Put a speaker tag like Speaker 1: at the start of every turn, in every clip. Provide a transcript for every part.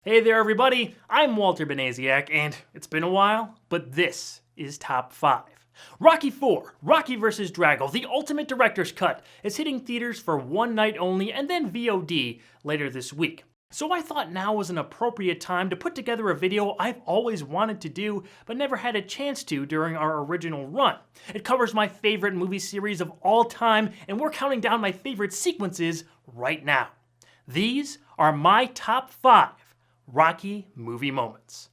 Speaker 1: Hey there everybody, I'm Walter Benasiak, and it's been a while, but this is Top 5. Rocky IV, Rocky vs. Drago, the ultimate director's cut, is hitting theaters for one night only and then VOD later this week. So I thought now was an appropriate time to put together a video I've always wanted to do, but never had a chance to during our original run. It covers my favorite movie series of all time, and we're counting down my favorite sequences right now. These are my Top 5 Rocky movie moments.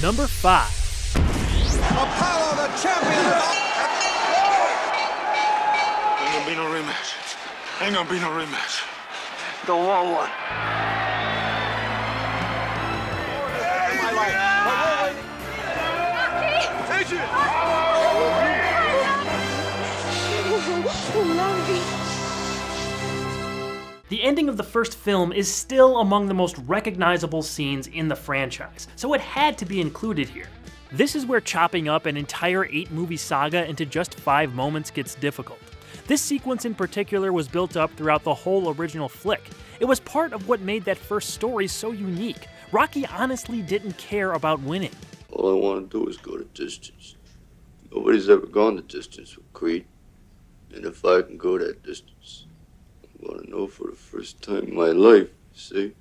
Speaker 1: Number 5.
Speaker 2: Apollo, the champion!
Speaker 3: Ain't gonna be no rematch. Ain't gonna be no rematch.
Speaker 2: Don't want one.
Speaker 1: The ending of the first film is still among the most recognizable scenes in the franchise, so it had to be included here. This is where chopping up an entire 8-movie saga into just 5 moments gets difficult. This sequence in particular was built up throughout the whole original flick. It was part of what made that first story so unique. Rocky honestly didn't care about winning.
Speaker 4: All I want to do is go the distance. Nobody's ever gone the distance with Creed. And if I can go that distance, I'm going to know for the first time in my life, see,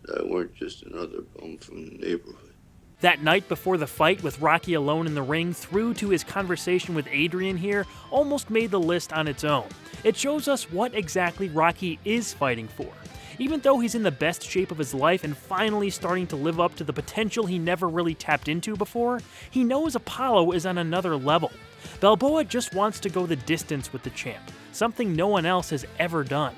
Speaker 4: that I weren't just another bum from the neighborhood.
Speaker 1: That night before the fight with Rocky alone in the ring through to his conversation with Adrian here almost made the list on its own. It shows us what exactly Rocky is fighting for. Even though he's in the best shape of his life and finally starting to live up to the potential he never really tapped into before, he knows Apollo is on another level. Balboa just wants to go the distance with the champ, something no one else has ever done.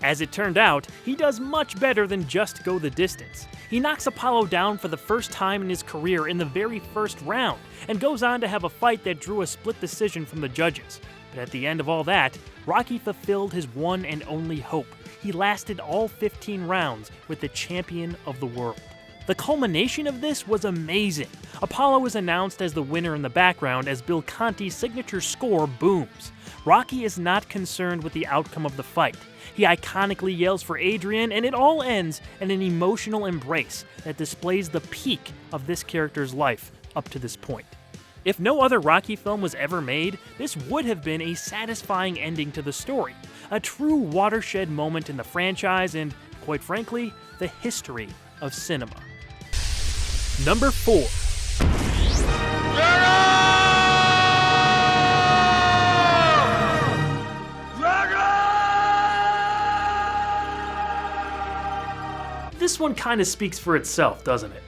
Speaker 1: As it turned out, he does much better than just go the distance. He knocks Apollo down for the first time in his career in the very first round, and goes on to have a fight that drew a split decision from the judges. But at the end of all that, Rocky fulfilled his one and only hope. He lasted all 15 rounds with the champion of the world. The culmination of this was amazing. Apollo is announced as the winner in the background as Bill Conti's signature score booms. Rocky is not concerned with the outcome of the fight. He iconically yells for Adrian, and it all ends in an emotional embrace that displays the peak of this character's life up to this point. If no other Rocky film was ever made, this would have been a satisfying ending to the story, a true watershed moment in the franchise and, quite frankly, the history of cinema. Number 4. This one kind of speaks for itself, doesn't it?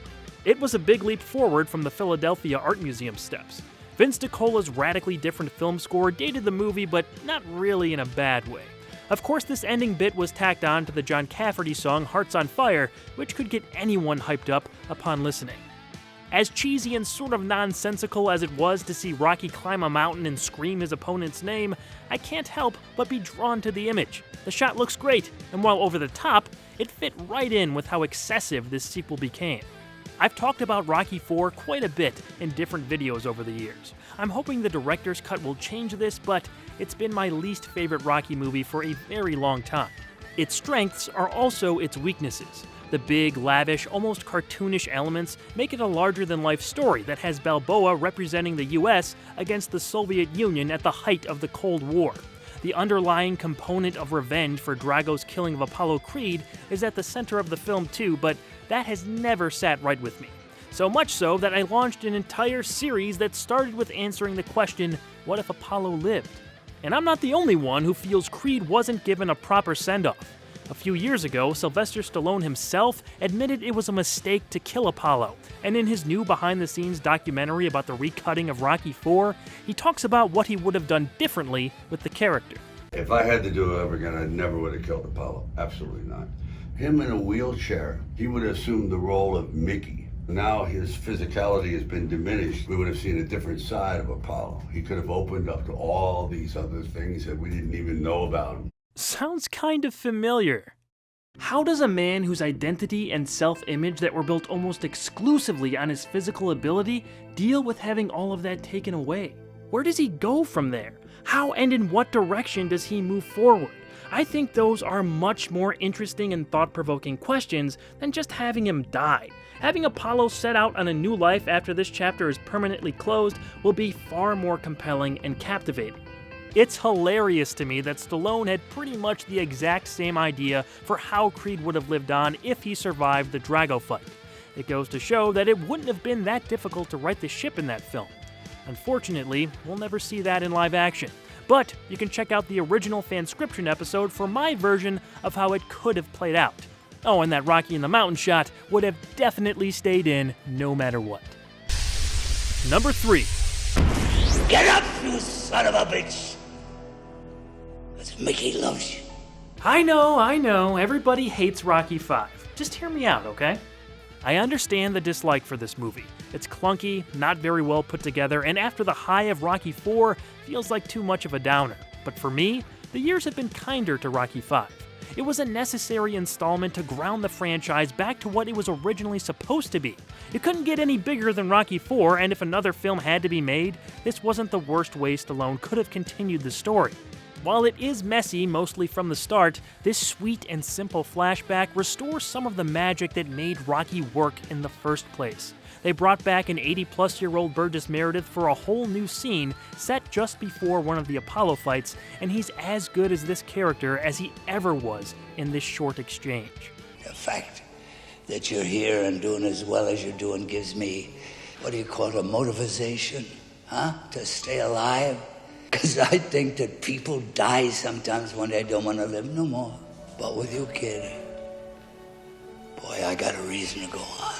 Speaker 1: It was a big leap forward from the Philadelphia Art Museum steps. Vince DiCola's radically different film score dated the movie, but not really in a bad way. Of course, this ending bit was tacked on to the John Cafferty song Hearts on Fire, which could get anyone hyped up upon listening. As cheesy and sort of nonsensical as it was to see Rocky climb a mountain and scream his opponent's name, I can't help but be drawn to the image. The shot looks great, and while over the top, it fit right in with how excessive this sequel became. I've talked about Rocky IV quite a bit in different videos over the years. I'm hoping the director's cut will change this, but it's been my least favorite Rocky movie for a very long time. Its strengths are also its weaknesses. The big, lavish, almost cartoonish elements make it a larger-than-life story that has Balboa representing the US against the Soviet Union at the height of the Cold War. The underlying component of revenge for Drago's killing of Apollo Creed is at the center of the film too, but that has never sat right with me. So much so that I launched an entire series that started with answering the question, what if Apollo lived? And I'm not the only one who feels Creed wasn't given a proper send-off. A few years ago, Sylvester Stallone himself admitted it was a mistake to kill Apollo, and in his new behind-the-scenes documentary about the recutting of Rocky IV, he talks about what he would have done differently with the character.
Speaker 5: If I had to do it over again, I never would have killed Apollo. Absolutely not. Him in a wheelchair, he would have assumed the role of Mickey. Now his physicality has been diminished. We would have seen a different side of Apollo. He could have opened up to all these other things that we didn't even know about.
Speaker 1: Sounds kind of familiar. How does a man whose identity and self-image that were built almost exclusively on his physical ability deal with having all of that taken away? Where does he go from there? How and in what direction does he move forward? I think those are much more interesting and thought-provoking questions than just having him die. Having Apollo set out on a new life after this chapter is permanently closed will be far more compelling and captivating. It's hilarious to me that Stallone had pretty much the exact same idea for how Creed would have lived on if he survived the Drago fight. It goes to show that it wouldn't have been that difficult to right the ship in that film. Unfortunately, we'll never see that in live action. But you can check out the original Fanscription episode for my version of how it could have played out. Oh, and that Rocky in the Mountain shot would have definitely stayed in no matter what. Number 3.
Speaker 6: Get up, you son of a bitch! Because Mickey loves you.
Speaker 1: I know, everybody hates Rocky V. Just hear me out, okay? I understand the dislike for this movie. It's clunky, not very well put together, and after the high of Rocky IV, feels like too much of a downer. But for me, the years have been kinder to Rocky V. It was a necessary installment to ground the franchise back to what it was originally supposed to be. It couldn't get any bigger than Rocky IV, and if another film had to be made, this wasn't the worst way Stallone could have continued the story. While it is messy, mostly from the start, this sweet and simple flashback restores some of the magic that made Rocky work in the first place. They brought back an 80-plus-year-old Burgess Meredith for a whole new scene set just before one of the Apollo fights, and he's as good as this character as he ever was in this short exchange.
Speaker 6: The fact that you're here and doing as well as you're doing gives me, what do you call it, a motivation, to stay alive? Because I think that people die sometimes when they don't want to live no more. But with you, kid, boy, I got a reason to go on.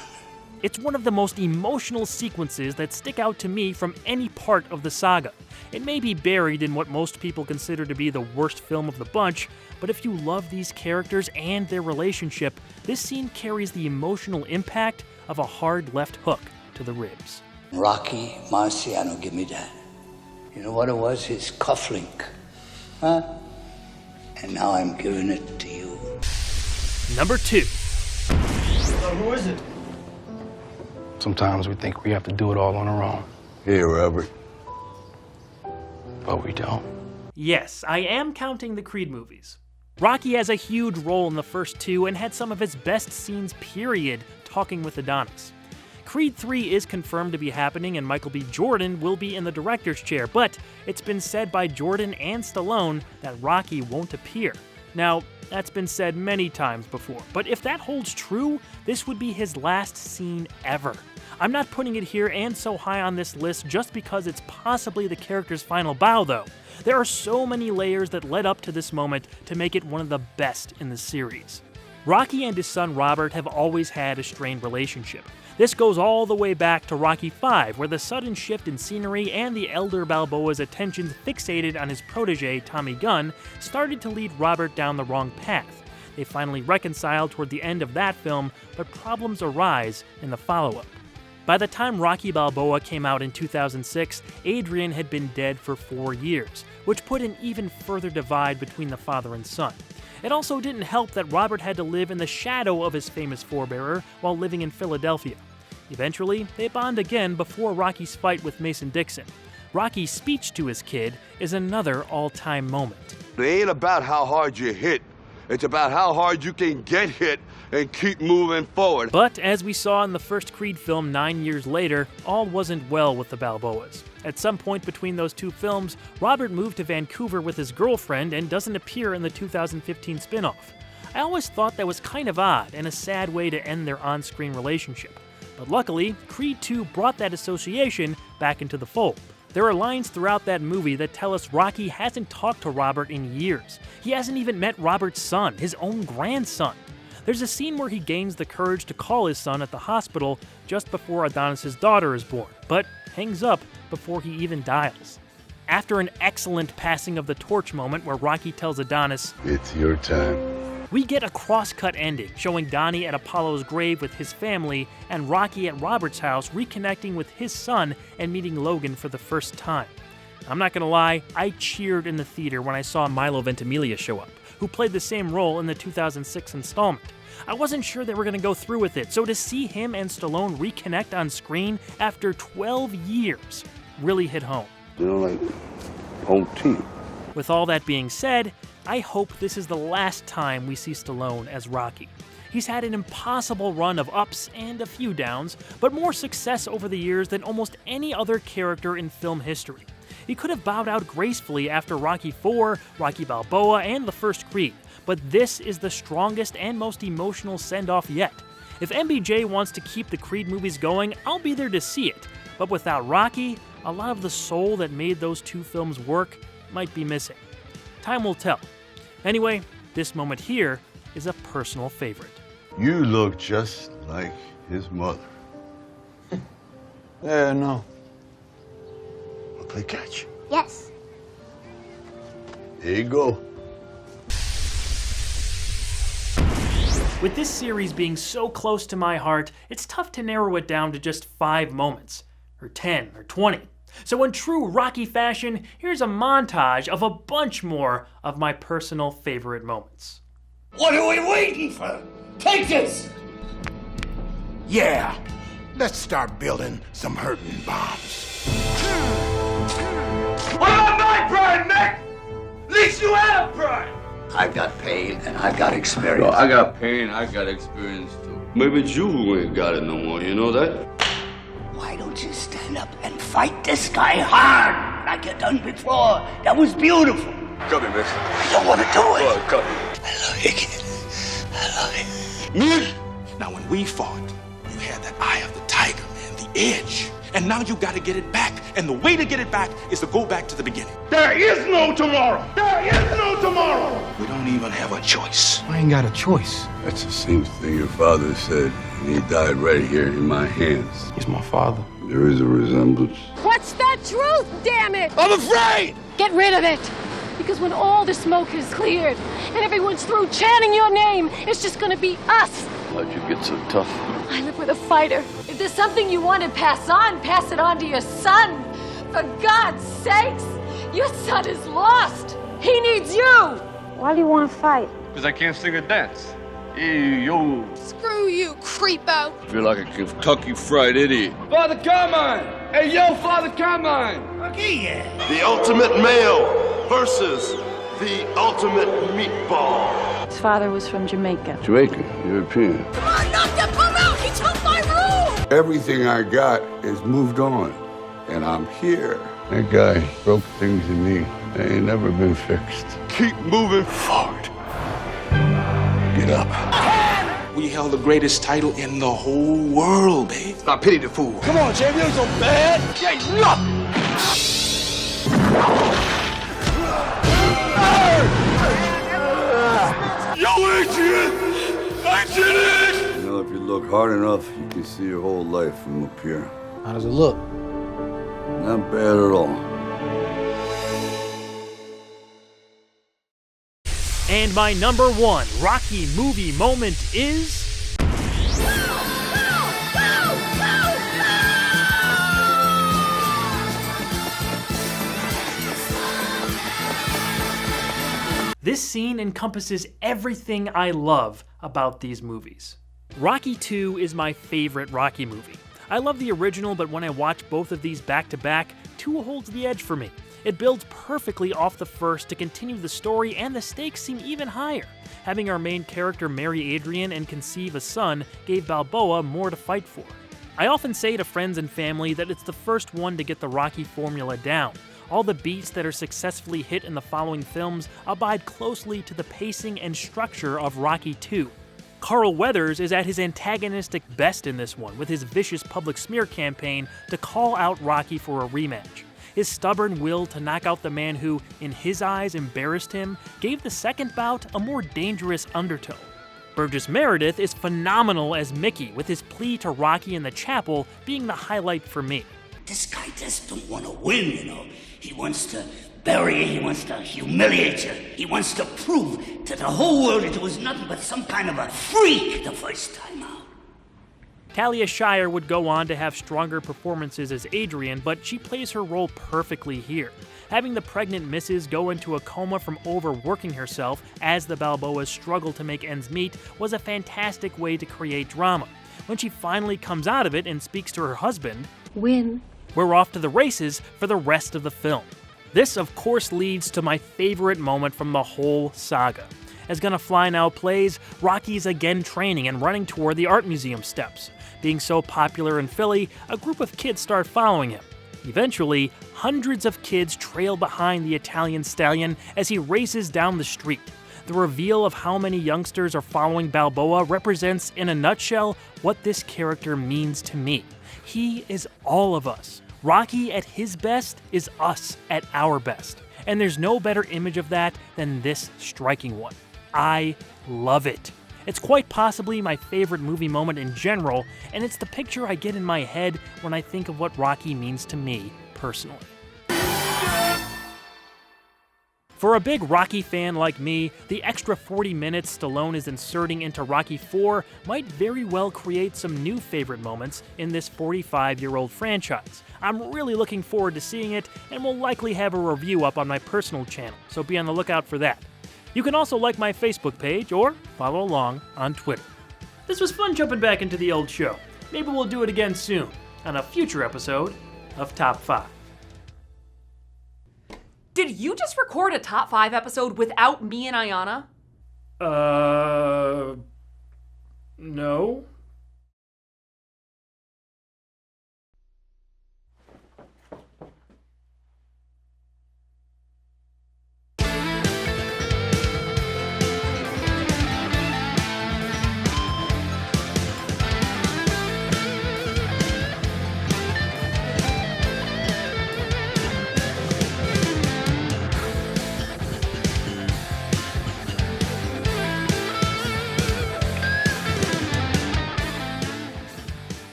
Speaker 1: It's one of the most emotional sequences that stick out to me from any part of the saga. It may be buried in what most people consider to be the worst film of the bunch, but if you love these characters and their relationship, this scene carries the emotional impact of a hard left hook to the ribs.
Speaker 6: Rocky Marciano, give me that. You know what it was? His cufflink. And now I'm giving it to you.
Speaker 1: Number 2.
Speaker 2: Who is it?
Speaker 7: Sometimes we think we have to do it all on our own.
Speaker 5: Here, Robert.
Speaker 7: But we don't.
Speaker 1: Yes, I am counting the Creed movies. Rocky has a huge role in the first 2 and had some of his best scenes, period, talking with Adonis. Creed 3 is confirmed to be happening and Michael B. Jordan will be in the director's chair, but it's been said by Jordan and Stallone that Rocky won't appear. Now, that's been said many times before, but if that holds true, this would be his last scene ever. I'm not putting it here and so high on this list just because it's possibly the character's final bow, though. There are so many layers that led up to this moment to make it one of the best in the series. Rocky and his son Robert have always had a strained relationship. This goes all the way back to Rocky V, where the sudden shift in scenery and the elder Balboa's attentions fixated on his protege, Tommy Gunn, started to lead Robert down the wrong path. They finally reconciled toward the end of that film, but problems arise in the follow-up. By the time Rocky Balboa came out in 2006, Adrian had been dead for 4 years, which put an even further divide between the father and son. It also didn't help that Robert had to live in the shadow of his famous forebearer while living in Philadelphia. Eventually, they bond again before Rocky's fight with Mason Dixon. Rocky's speech to his kid is another all-time moment.
Speaker 8: It ain't about how hard you hit. It's about how hard you can get hit and keep moving forward.
Speaker 1: But as we saw in the first Creed film 9 years later, all wasn't well with the Balboas. At some point between those two films, Robert moved to Vancouver with his girlfriend and doesn't appear in the 2015 spin-off. I always thought that was kind of odd and a sad way to end their on-screen relationship. But luckily, Creed 2 brought that association back into the fold. There are lines throughout that movie that tell us Rocky hasn't talked to Robert in years. He hasn't even met Robert's son, his own grandson. There's a scene where he gains the courage to call his son at the hospital just before Adonis' daughter is born, but hangs up before he even dials. After an excellent passing of the torch moment where Rocky tells Adonis,
Speaker 5: It's your time.
Speaker 1: we get a cross-cut ending showing Donnie at Apollo's grave with his family and Rocky at Robert's house reconnecting with his son and meeting Logan for the first time. I'm not gonna lie, I cheered in the theater when I saw Milo Ventimiglia show up, who played the same role in the 2006 installment. I wasn't sure they were gonna go through with it, so to see him and Stallone reconnect on screen after 12 years really hit home.
Speaker 5: You know, like, whole team.
Speaker 1: With all that being said, I hope this is the last time we see Stallone as Rocky. He's had an impossible run of ups and a few downs, but more success over the years than almost any other character in film history. He could have bowed out gracefully after Rocky IV, Rocky Balboa, and the first Creed, but this is the strongest and most emotional send-off yet. If MBJ wants to keep the Creed movies going, I'll be there to see it, but without Rocky, a lot of the soul that made those two films work might be missing. Time will tell. Anyway, this moment here is a personal favorite.
Speaker 5: You look just like his mother.
Speaker 7: Yeah, no.
Speaker 5: Wanna play catch?
Speaker 9: Yes.
Speaker 5: There you go.
Speaker 1: With this series being so close to my heart, it's tough to narrow it down to just 5 moments, or 10, or 20. So in true Rocky fashion, here's a montage of a bunch more of my personal favorite moments.
Speaker 6: What are we waiting for? Take this!
Speaker 10: Yeah, let's start building some hurting bombs.
Speaker 3: What about my pride, Nick? At least you have pride.
Speaker 6: I've got pain and I've got
Speaker 4: Yo,
Speaker 6: experience.
Speaker 4: I got pain, I got experience too. Maybe it's you who ain't got it no more, you know that?
Speaker 6: Why don't you stand up and fight this guy hard like you done before? That was beautiful.
Speaker 8: Come here, miss.
Speaker 6: I don't want to do it.
Speaker 8: Come on, come here.
Speaker 6: I love you, kid. I love you.
Speaker 10: Me? Now, when we fought, you had that eye of the tiger, man, the edge. And now you got to get it back. And the way to get it back is to go back to the beginning.
Speaker 3: There is no tomorrow. There is no tomorrow.
Speaker 10: We don't even have a choice.
Speaker 7: I ain't got a choice.
Speaker 5: That's the same thing your father said, and he died right here in my hands.
Speaker 7: He's my father.
Speaker 5: There is a resemblance.
Speaker 9: What's the truth, damn it?
Speaker 10: I'm afraid!
Speaker 9: Get rid of it. Because when all the smoke is cleared and everyone's through chanting your name, it's just gonna be us.
Speaker 4: Why'd you get so tough?
Speaker 9: I live with a fighter. If there's something you want to pass it on to your son. For God's sakes, your son is lost. He needs you.
Speaker 11: Why do you want to fight?
Speaker 7: Because I can't sing or dance. Hey, yo.
Speaker 9: Screw you, creepo.
Speaker 4: I feel like a Kentucky Fried Idiot.
Speaker 3: Father Carmine. Hey, yo, Father Carmine.
Speaker 8: The ultimate male versus the ultimate meatball.
Speaker 11: His father was from Jamaica.
Speaker 5: Jamaican, European.
Speaker 9: Come on, knock the bum out. He took my room.
Speaker 5: Everything I got is moved on, and I'm here. That guy broke things in me. They ain't never been fixed.
Speaker 8: Keep moving forward.
Speaker 5: Get up.
Speaker 10: We held the greatest title in the whole world, babe.
Speaker 8: I pity the fool.
Speaker 3: Come on, champ. You're so bad.
Speaker 8: Hey, nothing.
Speaker 3: Yo, Adrian. I did it.
Speaker 5: You know, if you look hard enough, you can see your whole life from up here.
Speaker 7: How does it look?
Speaker 5: Not bad at all.
Speaker 1: And my number 1 Rocky movie moment is... This scene encompasses everything I love about these movies. Rocky II is my favorite Rocky movie. I love the original, but when I watch both of these back to back, II holds the edge for me. It builds perfectly off the first to continue the story, and the stakes seem even higher. Having our main character marry Adrian and conceive a son gave Balboa more to fight for. I often say to friends and family that it's the first one to get the Rocky formula down. All the beats that are successfully hit in the following films abide closely to the pacing and structure of Rocky II. Carl Weathers is at his antagonistic best in this one, with his vicious public smear campaign to call out Rocky for a rematch. His stubborn will to knock out the man who, in his eyes, embarrassed him, gave the second bout a more dangerous undertone. Burgess Meredith is phenomenal as Mickey, with his plea to Rocky in the chapel being the highlight for me.
Speaker 6: This guy just don't want to win, you know. He wants to bury you, he wants to humiliate you. He wants to prove to the whole world that it was nothing but some kind of a freak the first time out.
Speaker 1: Talia Shire would go on to have stronger performances as Adrian, but she plays her role perfectly here. Having the pregnant missus go into a coma from overworking herself as the Balboas struggle to make ends meet was a fantastic way to create drama. When she finally comes out of it and speaks to her husband,
Speaker 11: Win.
Speaker 1: we're off to the races for the rest of the film. This, of course, leads to my favorite moment from the whole saga. As Gonna Fly Now plays, Rocky's again training and running toward the art museum steps. Being so popular in Philly, a group of kids start following him. Eventually, hundreds of kids trail behind the Italian stallion as he races down the street. The reveal of how many youngsters are following Balboa represents, in a nutshell, what this character means to me. He is all of us. Rocky at his best is us at our best. And there's no better image of that than this striking one. I love it. It's quite possibly my favorite movie moment in general, and it's the picture I get in my head when I think of what Rocky means to me personally. For a big Rocky fan like me, the extra 40 minutes Stallone is inserting into Rocky IV might very well create some new favorite moments in this 45-year-old franchise. I'm really looking forward to seeing it, and will likely have a review up on my personal channel, so be on the lookout for that. You can also like my Facebook page or follow along on Twitter. This was fun jumping back into the old show. Maybe we'll do it again soon, on a future episode of Top 5.
Speaker 12: Did you just record a Top 5 episode without me and Ayana?
Speaker 1: No.